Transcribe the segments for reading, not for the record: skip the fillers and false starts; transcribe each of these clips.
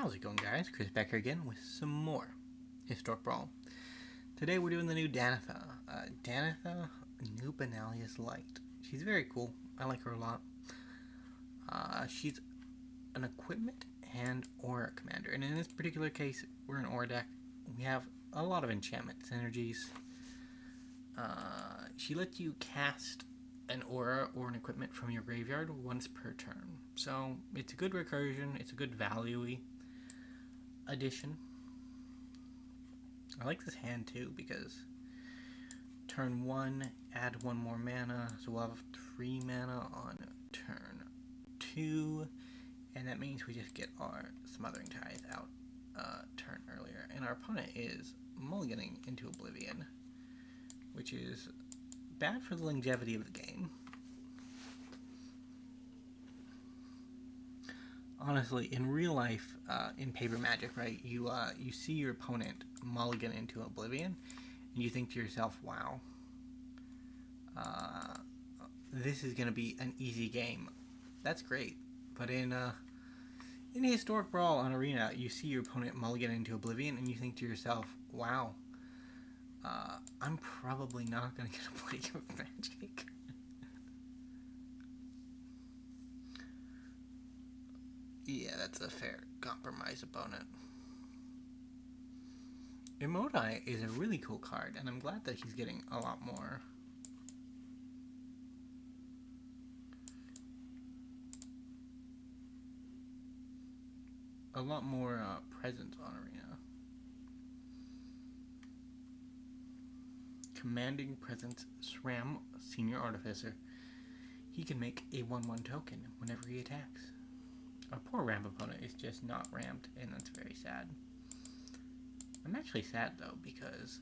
How's it going, guys? Chris back here again with some more Historic Brawl. Today we're doing the new Danitha. Danitha, new Benalia's Light. She's very cool. I like her a lot. She's an equipment and aura commander. And in this particular case, we're an aura deck. We have a lot of enchantment synergies. She lets you cast an aura or an equipment from your graveyard once per turn. So it's a good recursion. It's a good value-y addition. I like this hand too because turn 1, add 1 more mana, so we'll have 3 mana on turn 2, and that means we just get our Smothering Tithe out turn earlier. And our opponent is mulliganing into Oblivion, which is bad for the longevity of the game. Honestly, in real life, in Paper Magic, right, you see your opponent mulligan into Oblivion, and you think to yourself, wow, this is going to be an easy game. That's great. But in Historic Brawl on Arena, you see your opponent mulligan into Oblivion, and you think to yourself, wow, I'm probably not going to get a play of Magic. Yeah, that's a fair compromise, opponent. Emoti is a really cool card, and I'm glad that he's getting a lot more. Presence on Arena. Commanding Presence SRAM, Senior Artificer. He can make a 1/1 token whenever he attacks. Our poor ramp opponent is just not ramped, and that's very sad. I'm actually sad, though, because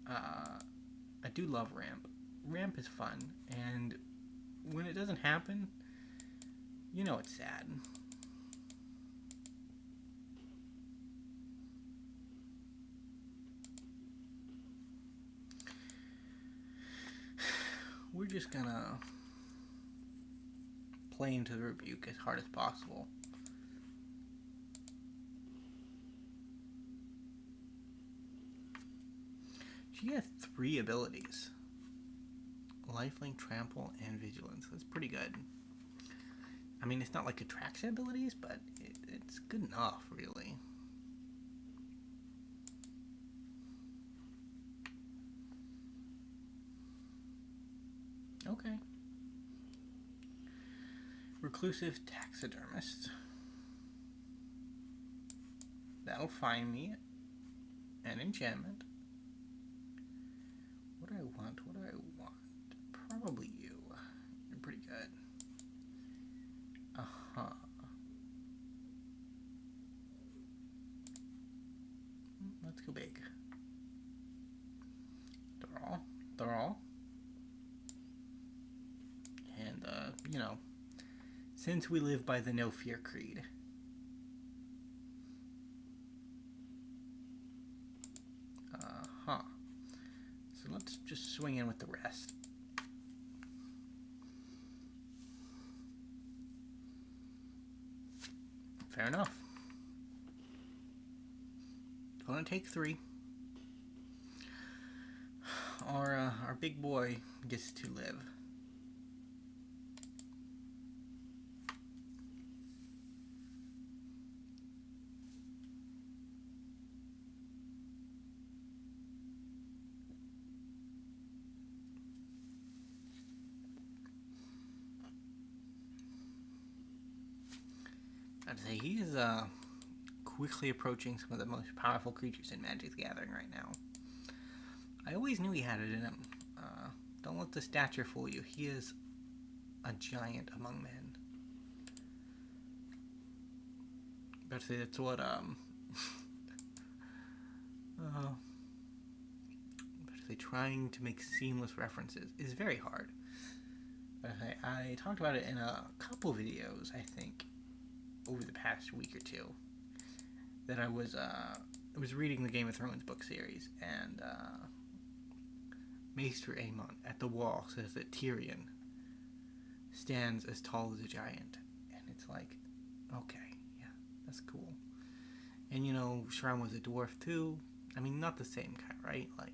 I do love ramp. Ramp is fun, and when it doesn't happen, you know it's sad. We're just gonna play into the rebuke as hard as possible. She has 3 abilities. Lifelink, Trample, and Vigilance. That's pretty good. I mean, it's not like Attraction abilities, but it's good enough, really. Okay. Reclusive Taxidermist. That'll find me an enchantment. What do I want? Probably you. You're pretty good. Let's go big. Draw. And, since we live by the No Fear Creed, so let's just swing in with the rest. Fair enough. Gonna take 3. Our big boy gets to live. I'd say he is quickly approaching some of the most powerful creatures in Magic's Gathering right now. I always knew he had it in him. Don't let the stature fool you. He is a giant among men. But say that's what trying to make seamless references is very hard. But I talked about it in a couple videos, I think, over the past week or two, that I was reading the Game of Thrones book series, and Maester Aemon at the wall says that Tyrion stands as tall as a giant, and it's like, okay, yeah, that's cool. And you know, Shram was a dwarf too. I mean, not the same kind, right? Like,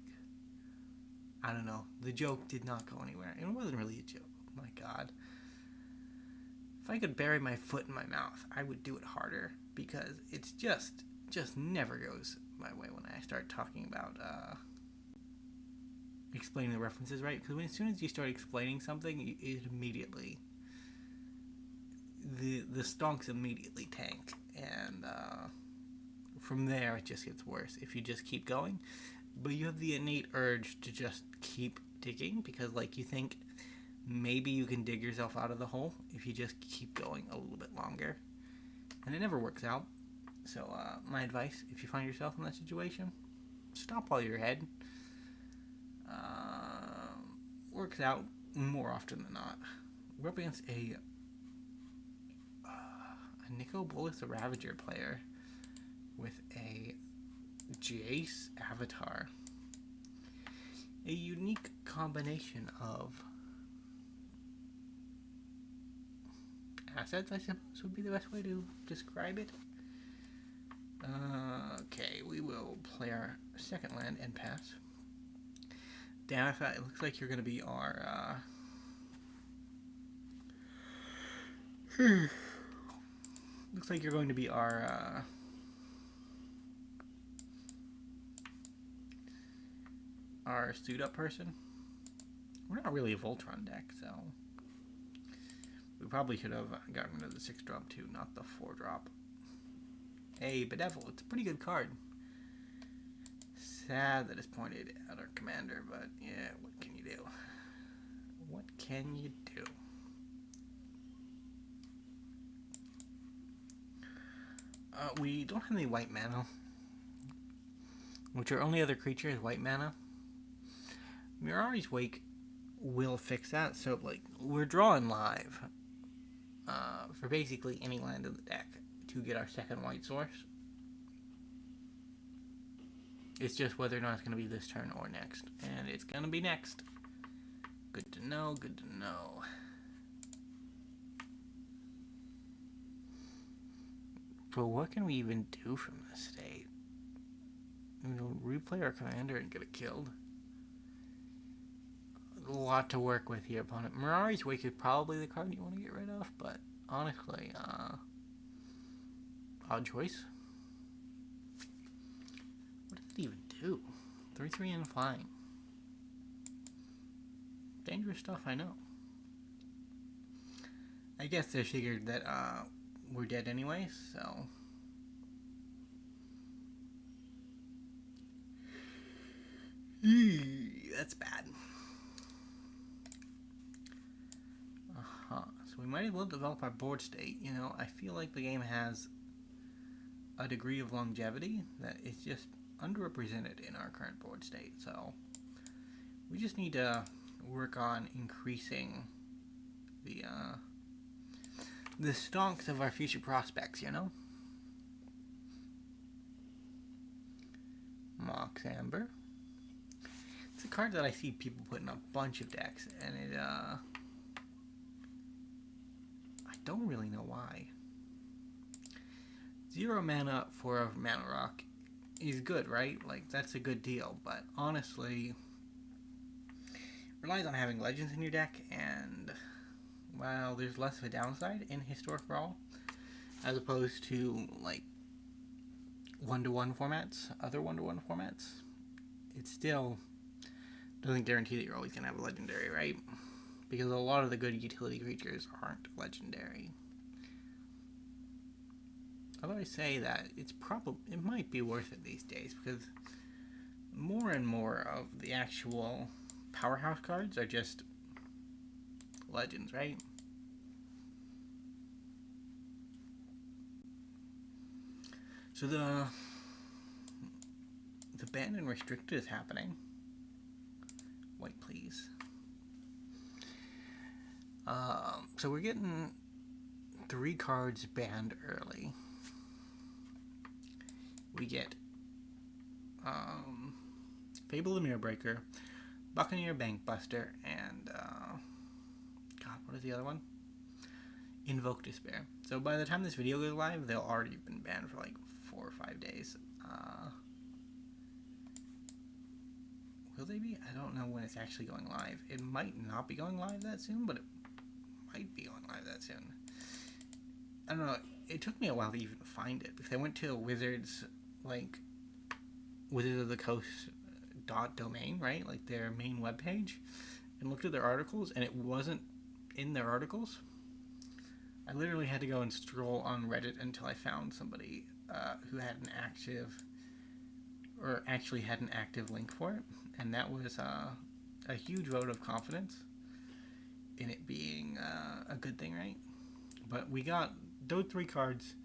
I don't know. The joke did not go anywhere. It wasn't really a joke. My God. If I could bury my foot in my mouth, I would do it harder, because it's just never goes my way when I start talking about explaining the references, right? Because as soon as you start explaining something, it immediately the stonks immediately tank, and from there it just gets worse if you just keep going. But you have the innate urge to just keep digging, because like you think maybe you can dig yourself out of the hole if you just keep going a little bit longer, and it never works out. So my advice, if you find yourself in that situation, stop while you're ahead. Works out more often than not. We're up against a Nico Bolas, a Ravager player, with a Jace avatar. A unique combination of assets, I suppose, would be the best way to describe it. Okay, we will play our second land and pass. Danitha, it looks like you're going to be our looks like you're going to be our suit up person. We're not really a Voltron deck, so we probably should have gotten rid of the 6-drop too, not the 4-drop. Hey, Bedevil, it's a pretty good card. Sad that it's pointed at our commander, but yeah, what can you do? What can you do? We don't have any white mana, which our only other creature is white mana. Mirari's Wake will fix that, so like we're drawing live for basically any land in the deck to get our second white source. It's just whether or not it's going to be this turn or next. And it's going to be next. Good to know, good to know. But what can we even do from this state? We'll replay our commander and get it killed. A lot to work with here, opponent. Mirari's Wake is probably the card you want to get rid of, but honestly, odd choice. What does it even do? 3/3 and flying. Dangerous stuff, I know. I guess they figured that we're dead anyway, so that's bad. So we might as well develop our board state. You know, I feel like the game has a degree of longevity that is just underrepresented in our current board state. So we just need to work on increasing the stonks of our future prospects, you know? Mox Amber. It's a card that I see people put in a bunch of decks, and it, I don't really know why. 0 mana for a mana rock is good, right? Like, that's a good deal, but honestly, relies on having legends in your deck, and while there's less of a downside in Historic Brawl, as opposed to, like, 1-to-1 formats, other 1-to-1 formats, it still doesn't guarantee that you're always going to have a legendary, right? Because a lot of the good utility creatures aren't legendary. Although I say that, it might be worth it these days, because more and more of the actual powerhouse cards are just legends, right? So the ban and restricted is happening. White, please. So we're getting 3 cards banned early. We get Fable the Mirrorbreaker, Buccaneer Bankbuster, and God, what is the other one? Invoke Despair. So by the time this video goes live, they'll already have been banned for like 4 or 5 days. Will they be? I don't know when it's actually going live. It might not be going live that soon, but it might be going live that soon. I don't know. It took me a while to even find it because I went to Wizards of the Coast .domain, right? Like their main webpage, and looked at their articles, and it wasn't in their articles. I literally had to go and stroll on Reddit until I found somebody who had an active, or actually had an active link for it, and that was a huge vote of confidence in it being a good thing, right? But we got those 3 cards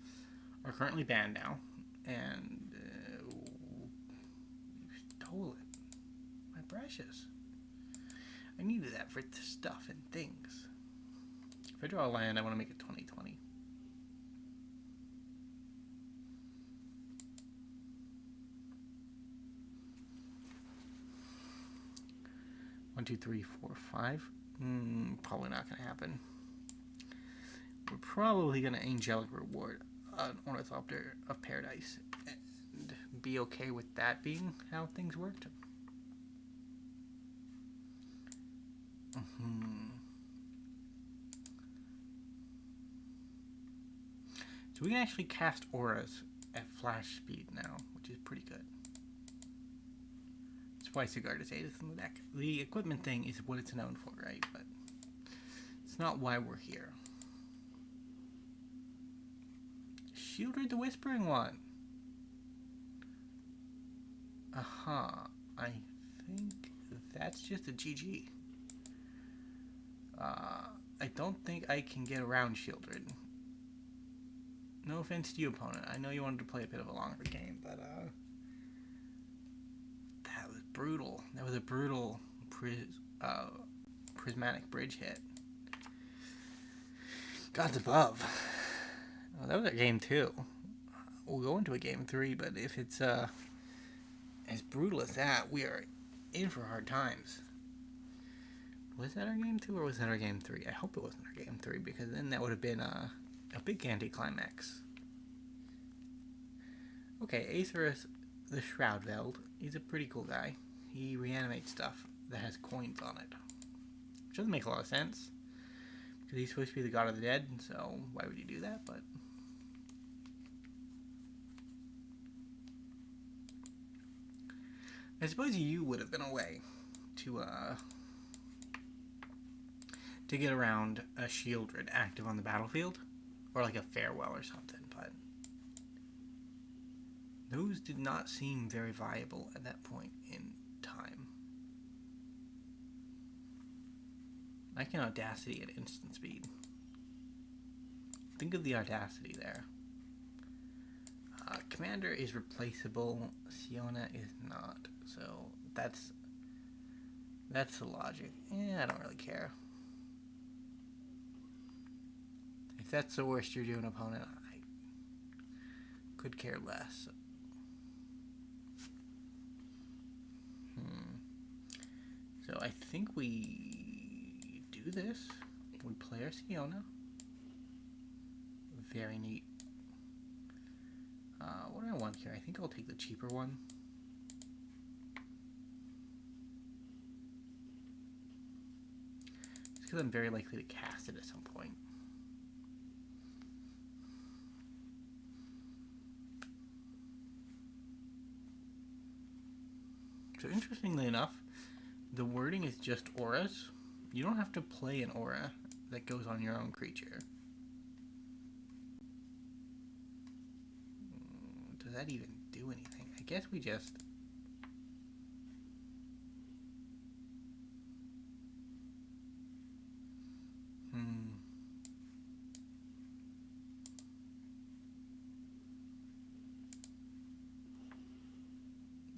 are currently banned now, and you stole it, my precious. I needed that for stuff and things. If I draw a land, I want to make it 2020. One, two, three, four, 5. Probably not going to happen. We're probably going to Angelic Reward an Ornithopter of Paradise and be okay with that being how things worked. So we can actually cast auras at flash speed now, which is pretty good. That's why Sigarda is 8th in the deck. The equipment thing is what it's known for, right? But it's not why we're here. Shieldred the Whispering One. I think that's just a GG. I don't think I can get around Shieldred. No offense to you, opponent. I know you wanted to play a bit of a longer game, but that was brutal. That was a brutal prismatic bridge hit. Gods above. Oh, that was a game 2. We'll go into a game 3, but if it's as brutal as that, we are in for hard times. Was that our game 2 or was that our game 3? I hope it wasn't our game 3, because then that would have been a big anticlimax. Okay, Aetherus the Shroudveld. He's a pretty cool guy. He reanimates stuff that has coins on it. Which doesn't make a lot of sense, because he's supposed to be the god of the dead, so why would you do that? But I suppose you would have been a way to get around a Shieldred active on the battlefield, or like a Farewell or something, but those did not seem very viable at that point in time. I can Audacity at instant speed. Think of the Audacity there. Commander is replaceable, Siona is not, so that's the logic. I don't really care. If that's the worst you're doing, opponent, I could care less. So I think we do this. We play our Siona. Very neat. What do I want here? I think I'll take the cheaper one. Just because I'm very likely to cast it at some point. So interestingly enough, the wording is just auras. You don't have to play an aura that goes on your own creature. Does that even do anything? I guess we just...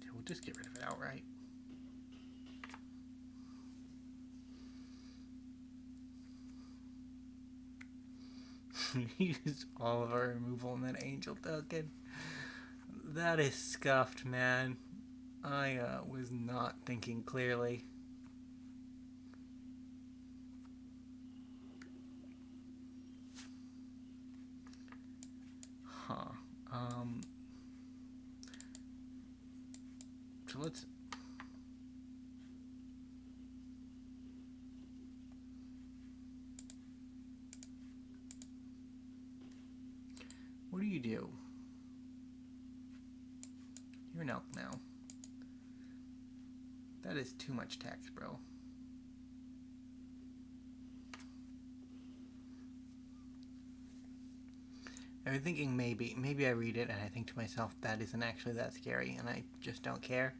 Yeah, we'll just get rid of it outright. Use all of our removal in that angel token. That is scuffed, man. I was not thinking clearly. let's... What do you do? You're an elk now. That is too much tax, bro. I'm thinking maybe I read it and I think to myself, that isn't actually that scary, and I just don't care.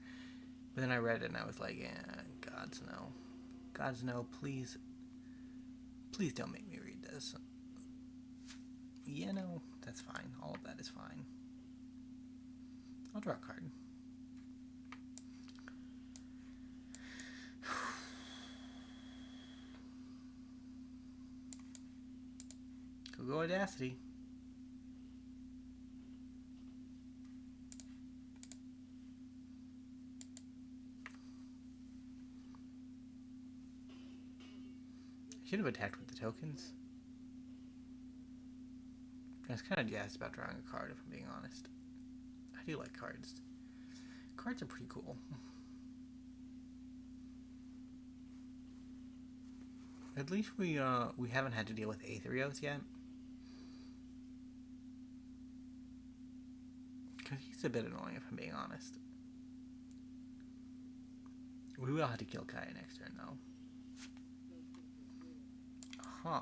But then I read it and I was like, yeah, gods no. Gods no, please. Please don't make me read this. Yeah, no, that's fine. All of that is fine. I'll draw a card. Go Audacity. I should have attacked with the tokens. I was kind of jazzed about drawing a card, if I'm being honest. I do like cards. Cards are pretty cool. At least we haven't had to deal with Aetherios yet. Because he's a bit annoying, if I'm being honest. We will have to kill Kaya next turn, though. Huh.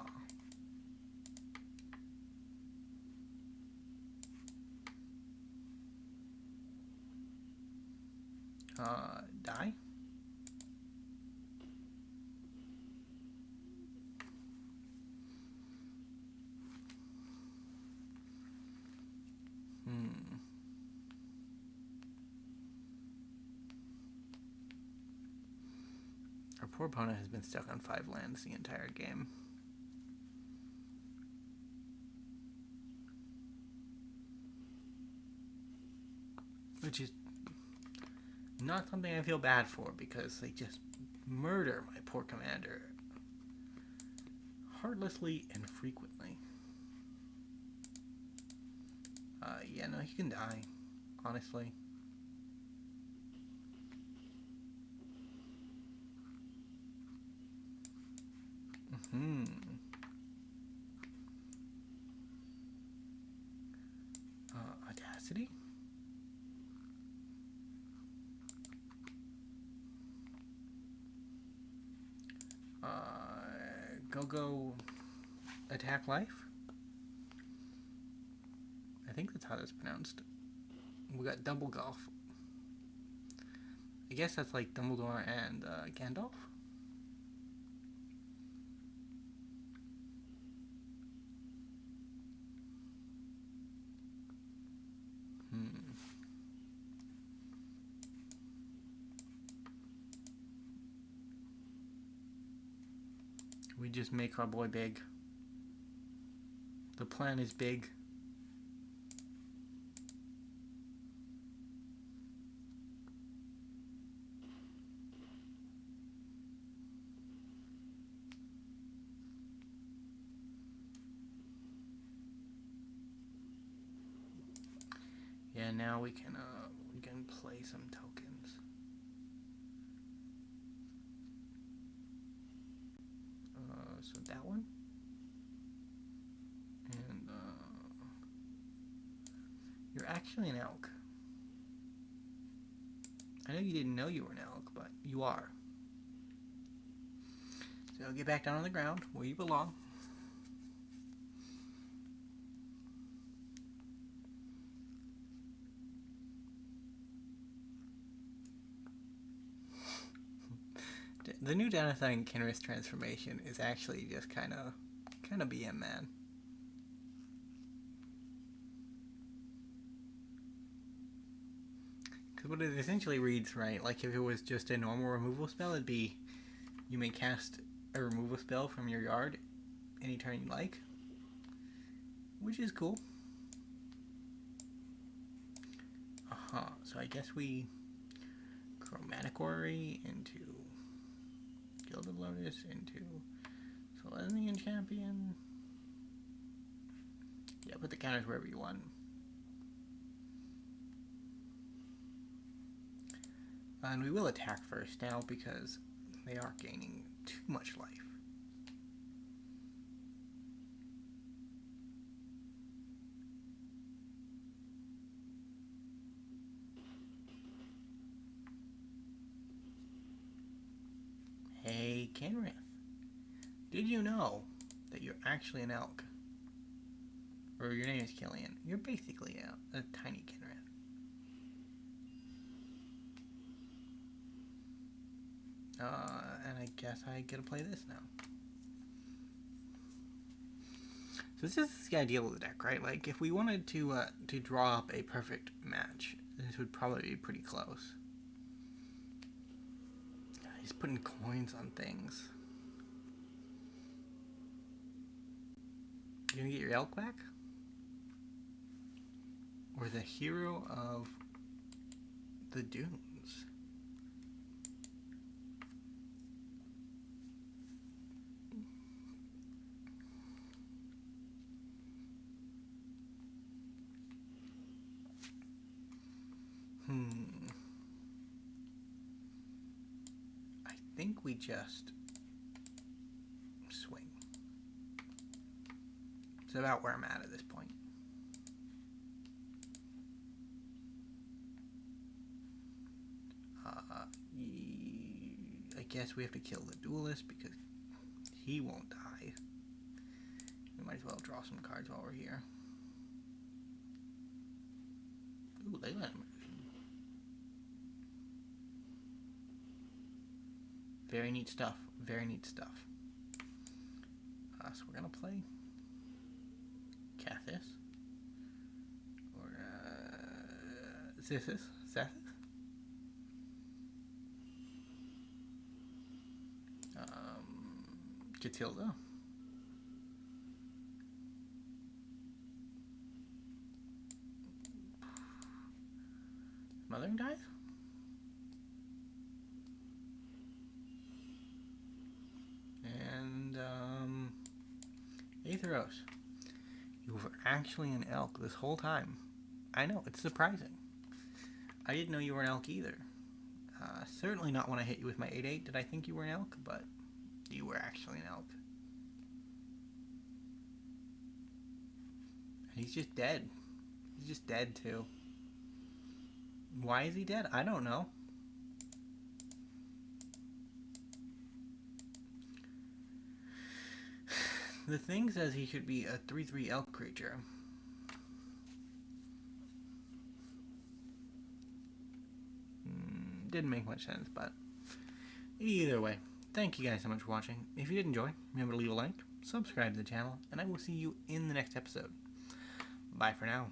Die? Our poor opponent has been stuck on 5 lands the entire game. Which is not something I feel bad for, because they just murder my poor commander heartlessly and frequently. Yeah, no, he can die, honestly. Audacity? Go attack life? I think that's how that's pronounced. We got double golf. I guess that's like Dumbledore and Gandalf? We just make our boy big. The plan is big. Yeah, now we can play some tokens. So that one. And you're actually an elk. I know you didn't know you were an elk, but you are. So get back down on the ground where you belong. The new Danitha and Kenrith transformation is actually just kind of BM, man. Because what it essentially reads, right, like if it was just a normal removal spell, it'd be you may cast a removal spell from your yard any turn you like, which is cool. So I guess we Chromatic Orrery into Gilded Lotus into Selenian Champion. Yeah, put the counters wherever you want. And we will attack first now because they are gaining too much life. Hey, Kenrith. Did you know that you're actually an elk? Or your name is Killian. You're basically a tiny Kenrith. And I guess I get to play this now. So this is the ideal of the deck, right? Like, if we wanted to draw up a perfect match, this would probably be pretty close. He's putting coins on things. You gonna get your elk back? Or the hero of the dunes? I think we just swing. It's about where I'm at this point. I guess we have to kill the duelist because he won't die. We might as well draw some cards while we're here. Ooh, Leyline Immersion. Very neat stuff. Very neat stuff. So we're gonna play Cathis. Or Sethis. Katilda. Mothering dies? And, Aetheros. You were actually an elk this whole time. I know, it's surprising. I didn't know you were an elk either. Certainly not when I hit you with my 8/8 did I think you were an elk, but you were actually an elk. And he's just dead. He's just dead, too. Why is he dead? I don't know. The thing says he should be a 3/3 elk creature. Didn't make much sense, but either way, thank you guys so much for watching. If you did enjoy, remember to leave a like, subscribe to the channel, and I will see you in the next episode. Bye for now.